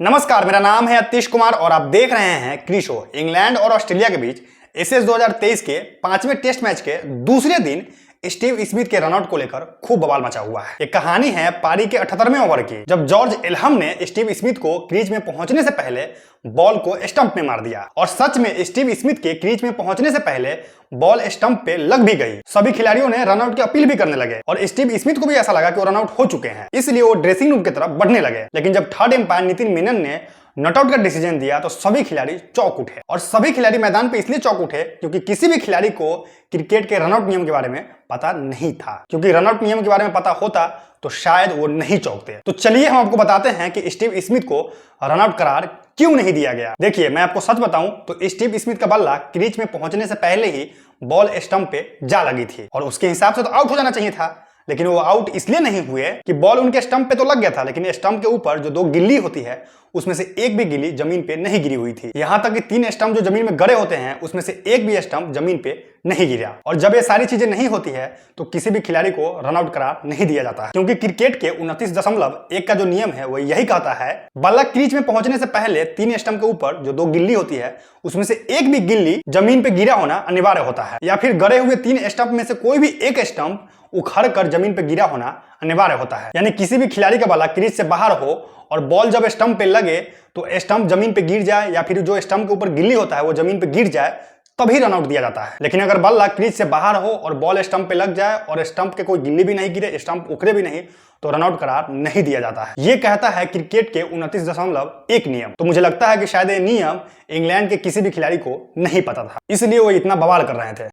नमस्कार, मेरा नाम है अतीश कुमार और आप देख रहे हैं क्रिस शो। इंग्लैंड और ऑस्ट्रेलिया के बीच एशेज 2023 के 5वें टेस्ट मैच के दूसरे दिन स्टीव स्मिथ के रनआउट को लेकर खूब बवाल मचा हुआ है। एक कहानी है पारी के 78वें ओवर की, जब जॉर्ज एल्हम ने स्टीव स्मिथ को क्रीज में पहुंचने से पहले बॉल को स्टंप में मार दिया। और सच में स्टीव स्मिथ के क्रीज में पहुंचने से पहले बॉल स्टंप पे लग भी गई। सभी खिलाड़ियों ने रनआउट की अपील भी करने लगे और स्टीव स्मिथ को भी ऐसा लगा कि वो रनआउट हो चुके हैं, इसलिए वो ड्रेसिंग रूम की तरफ बढ़ने लगे। लेकिन जब थर्ड एम्पायर नितिन मेनन ने नॉटआउट का डिसीजन दिया तो सभी खिलाड़ी चौंक उठे। और सभी खिलाड़ी मैदान पे इसलिए चौंक उठे क्योंकि किसी भी खिलाड़ी को क्रिकेट के रनआउट नियम के बारे में पता नहीं था। क्योंकि रनआउट नियम के बारे में पता होता तो शायद वो नहीं चौंकते। तो चलिए हम आपको बताते हैं कि स्टीव स्मिथ को रनआउट करार क्यों नहीं दिया गया। देखिए, मैं आपको सच बताऊं तो स्टीव स्मिथ का बल्ला क्रीज में पहुंचने से पहले ही बॉल स्टंप पे जा लगी थी और उसके हिसाब से तो आउट हो जाना चाहिए था। लेकिन वो आउट इसलिए नहीं हुए कि बॉल उनके स्टंप पे तो लग गया था, लेकिन स्टंप के ऊपर जो 2 गिल्ली होती है उसमें से एक भी गिल्ली जमीन पे नहीं गिरी हुई थी। यहां तक कि 3 स्टंप जो जमीन में गड़े होते हैं उसमें से एक भी स्टंप जमीन पे नहीं गिरा। और जब ये सारी चीजें नहीं होती है तो किसी भी खिलाड़ी को रनआउट करार नहीं दिया जाता है, क्योंकि क्रिकेट के 29.1 का जो नियम है वो यही कहता है बल्ला क्रीज में पहुंचने से पहले 3 स्टंप के ऊपर जो 2 गिल्ली होती है उसमें से एक भी गिल्ली जमीन पे गिरा होना अनिवार्य होता है, या फिर गड़े हुए 3 स्टंप में से कोई भी एक स्टंप उखड़ कर जमीन पे गिरा होना अनिवार्य होता है। यानी किसी भी खिलाड़ी का बल्ला क्रीज से बाहर हो और बॉल जब स्टंप पे लगे तो स्टंप जमीन पे गिर जाए या फिर जो स्टंप के ऊपर गिल्ली होता है वो जमीन पे गिर जाए तभी रनआउट दिया जाता है। लेकिन अगर बल्ला क्रीज से बाहर हो और बॉल स्टंप पे लग जाए और स्टंप के कोई गिल्ली भी नहीं गिरे, स्टंप उखड़े भी नहीं, तो रनआउट करार नहीं दिया जाता है। ये कहता है क्रिकेट के 29.1 नियम। तो मुझे लगता है कि शायद ये नियम इंग्लैंड के किसी भी खिलाड़ी को नहीं पता था, इसलिए वो इतना बवाल कर रहे थे।